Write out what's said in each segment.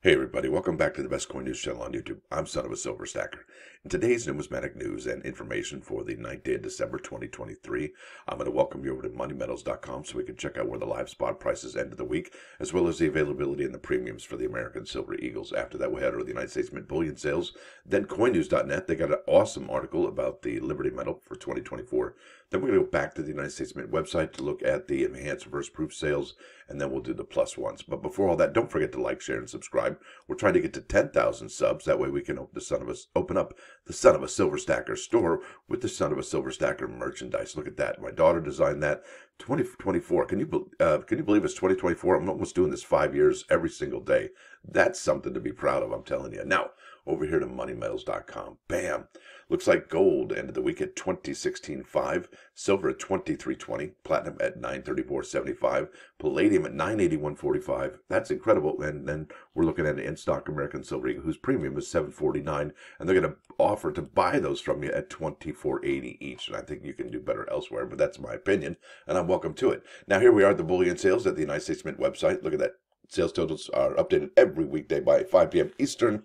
Hey everybody, welcome back to the best coin news channel on YouTube. I'm Son of a Silver Stacker. In today's Numismatic News and Information for the 9th day of December 2023, I'm going to welcome you over to moneymetals.com so we can check out where the live spot prices end of the week, as well as the availability and the premiums for the American Silver Eagles. After that, we'll head over to the United States Mint Bullion Sales. Then coinnews.net, they got an awesome article about the Liberty Metal for 2024. Then we're going to go back to the United States Mint website to look at the enhanced reverse proof sales, and then we'll do the plus ones. But before all that, don't forget to like, share, and subscribe. We're trying to get to 10,000 subs. That way we can open up the Son of a Silver Stacker store with the Son of a Silver Stacker merchandise. Look at that. My daughter designed that. 2024. Can you believe it's 2024? I'm almost doing this 5 years every single day. That's something to be proud of, I'm telling you. Now, over here to moneymetals.com. Bam. Looks like gold ended the week at 2016.5, silver at 23.20, platinum at 934.75, palladium at 981.45. That's incredible. And then we're looking at an in-stock American Silver Eagle whose premium is $7.49, and they're going to offer to buy those from you at $24.80 each. And I think you can do better elsewhere, but that's my opinion, and I'm welcome to it. Now here we are at the bullion sales at the United States Mint website. Look at that. Sales totals are updated every weekday by 5 p.m. Eastern.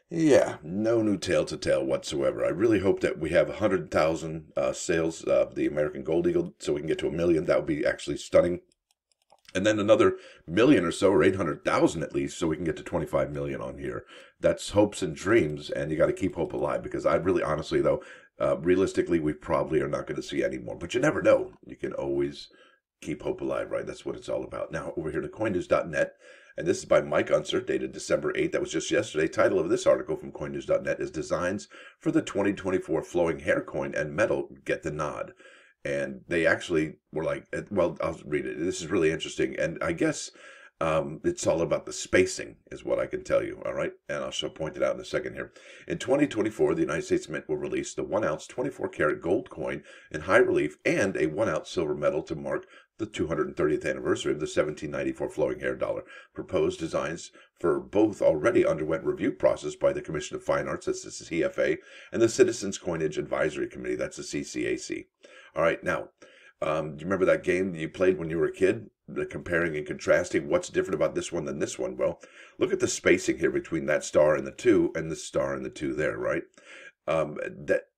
Yeah, no new tale to tell whatsoever. I really hope that we have 100,000 sales of the American Gold Eagle so we can get to 1 million. That would be actually stunning. And then another million or so, or 800,000 at least, so we can get to 25 million on here. That's hopes and dreams, and you got to keep hope alive, because I really, honestly, though, realistically, we probably are not going to see any more. But you never know. You can always keep hope alive, right? That's what it's all about. Now, over here to coinnews.net. And this is by Mike Unser, dated December 8th. That was just yesterday. Title of this article from coinnews.net is Designs for the 2024 Flowing Hair Coin and Metal Get the Nod. And they actually were like, well, I'll read it. This is really interesting. And I guess it's all about the spacing is what I can tell you, all right? And I'll point it out in a second here. In 2024, the United States Mint will release the 1-ounce 24-karat gold coin in high relief and a 1-ounce silver medal to mark the 230th anniversary of the 1794 flowing hair dollar. Proposed designs for both already underwent review process by the Commission of Fine Arts, that's the CFA, and the Citizens Coinage Advisory Committee, that's the CCAC. All right, now, do you remember that game you played when you were a kid? The comparing and contrasting, what's different about this one than this one? Well, look at the spacing here between that star and the 2 and the star and the 2 there, right?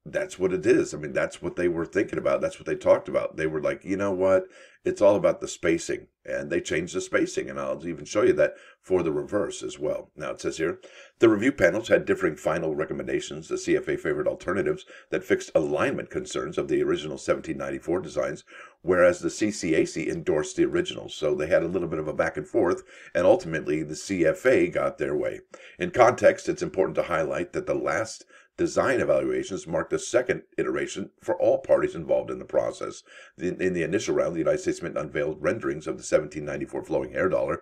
That's what it is. I mean, that's what they were thinking about. That's what they talked about. They were like, you know what? It's all about the spacing, and they changed the spacing, and I'll even show you that for the reverse as well. Now it says here, the review panels had differing final recommendations. The CFA favored alternatives that fixed alignment concerns of the original 1794 designs, whereas the CCAC endorsed the originals. So they had a little bit of a back and forth, and ultimately the CFA got their way. In context, it's important to highlight that the last design evaluations marked the second iteration for all parties involved in the process. In the initial round, the United States Mint unveiled renderings of the 1794 flowing hair dollar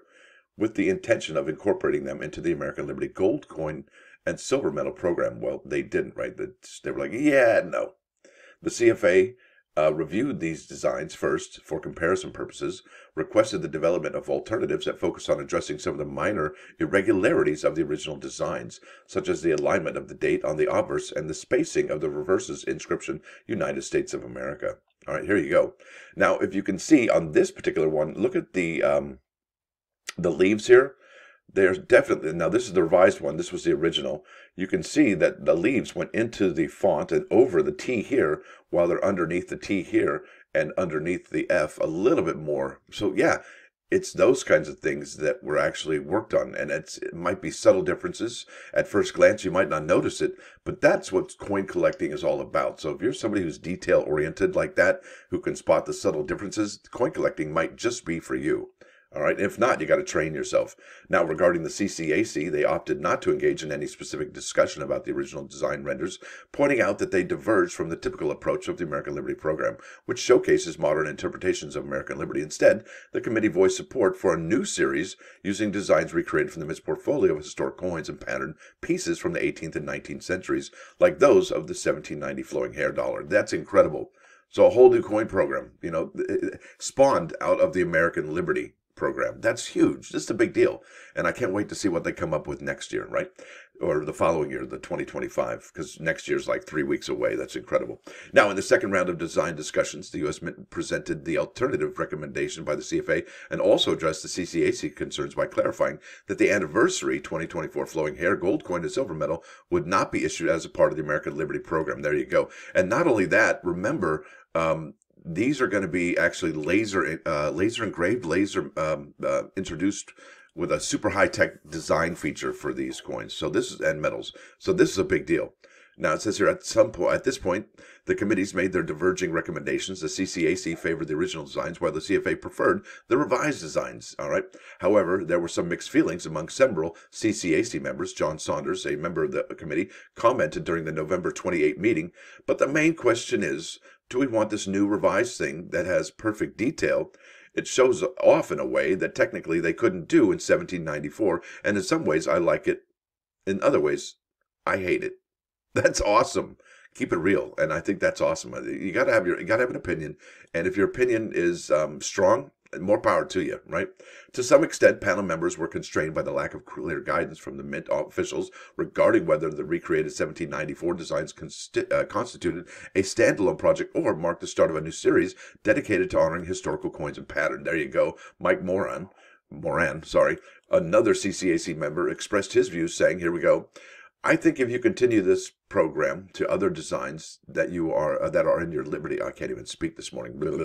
with the intention of incorporating them into the American Liberty gold coin and silver medal program. Well, they didn't, right? They were like, yeah, no. The CFA reviewed these designs first for comparison purposes, requested the development of alternatives that focus on addressing some of the minor irregularities of the original designs, such as the alignment of the date on the obverse and the spacing of the reverse's inscription, United States of America. All right, here you go. Now, if you can see on this particular one, look at the leaves here. There's definitely, now this is the revised one, this was the original. You can see that the leaves went into the font and over the T here, while they're underneath the T here and underneath the F a little bit more. So yeah, it's those kinds of things that were actually worked on, and it might be subtle differences. At first glance, you might not notice it, but that's what coin collecting is all about. So if you're somebody who's detail-oriented like that, who can spot the subtle differences, coin collecting might just be for you. All right. If not, you got to train yourself. Now, regarding the CCAC, they opted not to engage in any specific discussion about the original design renders, pointing out that they diverged from the typical approach of the American Liberty program, which showcases modern interpretations of American Liberty. Instead, the committee voiced support for a new series using designs recreated from the Mint's portfolio of historic coins and patterned pieces from the 18th and 19th centuries, like those of the 1790 flowing hair dollar. That's incredible. So a whole new coin program, spawned out of the American Liberty program. That's huge. This is a big deal. And I can't wait to see what they come up with next year, right? Or the following year, the 2025, because next year's like 3 weeks away. That's incredible. Now, in the second round of design discussions, the U.S. Mint presented the alternative recommendation by the CFA and also addressed the CCAC concerns by clarifying that the anniversary 2024 flowing hair gold coin and silver medal would not be issued as a part of the American Liberty program. There you go. And not only that, remember, these are going to be actually laser engraved, introduced with a super high-tech design feature for these coins. So this is, and metals. So this is a big deal. Now it says here at this point, the committees made their diverging recommendations. The CCAC favored the original designs, while the CFA preferred the revised designs. All right. However, there were some mixed feelings among several CCAC members. John Saunders, a member of the committee, commented during the November 28 meeting. But the main question is, do we want this new revised thing that has perfect detail? It shows off in a way that technically they couldn't do in 1794, and in some ways I like it. In other ways, I hate it. That's awesome. Keep it real, and I think that's awesome. You gotta have an opinion, and if your opinion is strong, more power to you, right? To some extent, panel members were constrained by the lack of clear guidance from the Mint officials regarding whether the recreated 1794 designs constituted a standalone project or marked the start of a new series dedicated to honoring historical coins and pattern. There you go. Mike Moran, another CCAC member, expressed his views, saying, here we go. I think if you continue this program to other designs that are in your Liberty, I can't even speak this morning. Let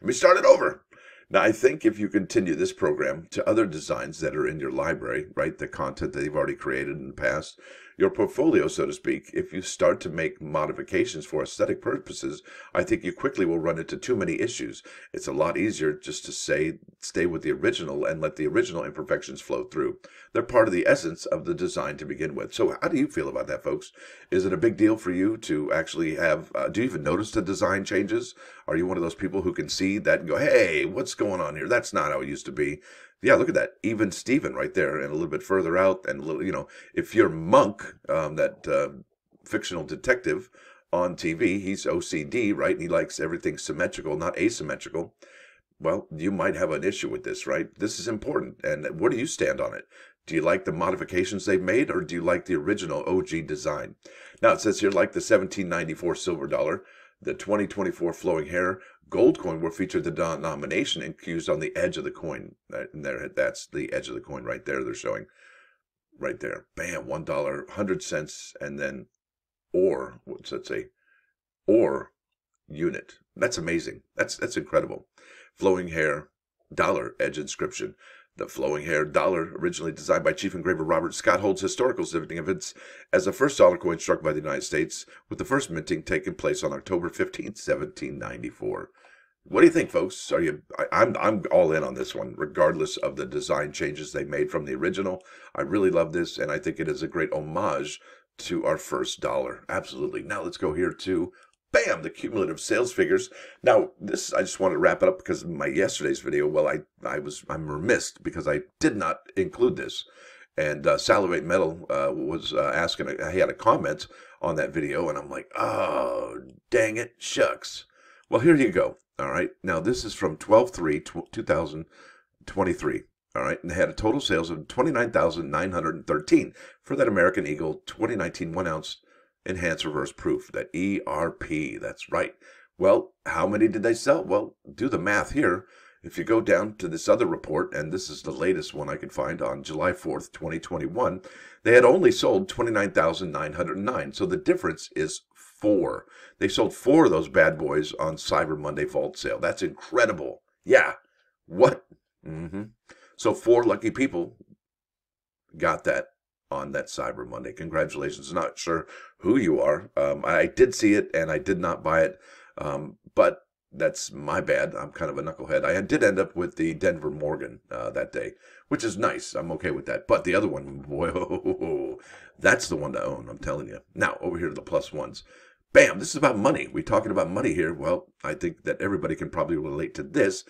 me start it over. Now, I think if you continue this program to other designs that are in your library, right, the content that you've already created in the past, your portfolio, so to speak, if you start to make modifications for aesthetic purposes, I think you quickly will run into too many issues. It's a lot easier just to stay with the original and let the original imperfections flow through. They're part of the essence of the design to begin with. So how do you feel about that, folks? Is it a big deal for you to actually have, do you even notice the design changes? Are you one of those people who can see that and go, hey, what's going on here? That's not how it used to be. Yeah, look at that. Even Steven right there, and a little bit further out, and a little, if you're Monk, that fictional detective on TV, he's OCD, right? And he likes everything symmetrical, not asymmetrical. Well, you might have an issue with this, right? This is important. And where do you stand on it? Do you like the modifications they've made, or do you like the original OG design? Now, it says here, like the 1794 silver dollar, the 2024 flowing hair gold coin were featured the denomination infused on the edge of the coin. And that's the edge of the coin right there. They're showing right there. Bam, $1, 100 cents, and then or, what's that say? Or unit. That's amazing. That's incredible. Flowing hair dollar edge inscription. The flowing hair dollar, originally designed by Chief Engraver Robert Scott, holds historical significance as the first dollar coin struck by the United States, with the first minting taking place on October 15th, 1794. What do you think, folks? I'm all in on this one, regardless of the design changes they made from the original. I really love this, and I think it is a great homage to our first dollar. Absolutely. Now let's go here to bam, the cumulative sales figures. Now, this, I just want to wrap it up because of my yesterday's video. Well, I'm remiss because I did not include this. And Salivate Metal was asking, he had a comment on that video, and I'm like, oh, dang it, shucks. Well, here you go. All right. Now, this is from 12/3/2023. All right. And they had a total sales of 29,913 for that American Eagle 2019 1-ounce enhanced reverse proof, that ERP. That's right. Well, how many did they sell? Well, do the math here. If you go down to this other report, and this is the latest one I could find on July 4th, 2021, they had only sold 29,909. So the difference is 4. They sold 4 of those bad boys on Cyber Monday vault sale. That's incredible. Yeah. What? So 4 lucky people got that on that Cyber Monday. Congratulations. Not sure who you are. I did see it and I did not buy it. But that's my bad. I'm kind of a knucklehead. I did end up with the Denver Morgan that day, which is nice. I'm okay with that. But the other one, whoa, that's the one to own, I'm telling you. Now, over here to the plus ones. Bam, this is about money. We're talking about money here. Well, I think that everybody can probably relate to this.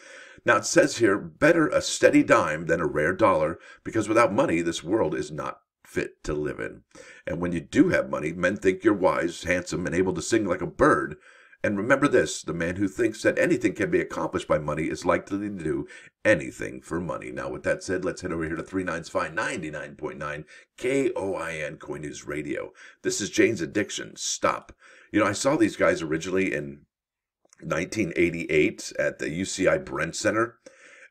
Now, it says here, better a steady dime than a rare dollar, because without money, this world is not fit to live in. And when you do have money, men think you're wise, handsome, and able to sing like a bird. And remember this, the man who thinks that anything can be accomplished by money is likely to do anything for money. Now, with that said, let's head over here to 39's Fine 99.9 KOIN Coin News Radio. This is Jane's Addiction. Stop. You know, I saw these guys originally in 1988 at the UCI Brent Center,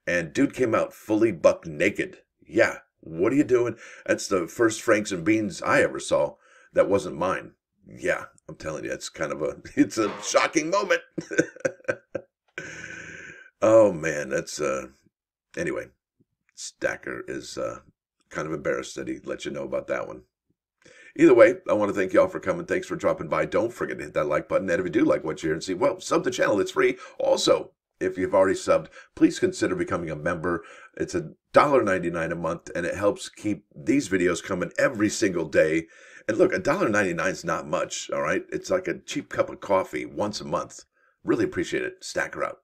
and dude came out fully buck naked. Yeah, what are you doing? That's the first Franks and Beans I ever saw. That wasn't mine. Yeah, I'm telling you, it's kind of it's a shocking moment. Oh man, that's, anyway, Stacker is, kind of embarrassed that he let you know about that one. Either way, I want to thank y'all for coming. Thanks for dropping by. Don't forget to hit that like button. And if you do like what you hear and see, well, sub the channel. It's free. Also, if you've already subbed, please consider becoming a member. It's $1.99 a month, and it helps keep these videos coming every single day. And look, $1.99 is not much, all right? It's like a cheap cup of coffee once a month. Really appreciate it. Stacker out.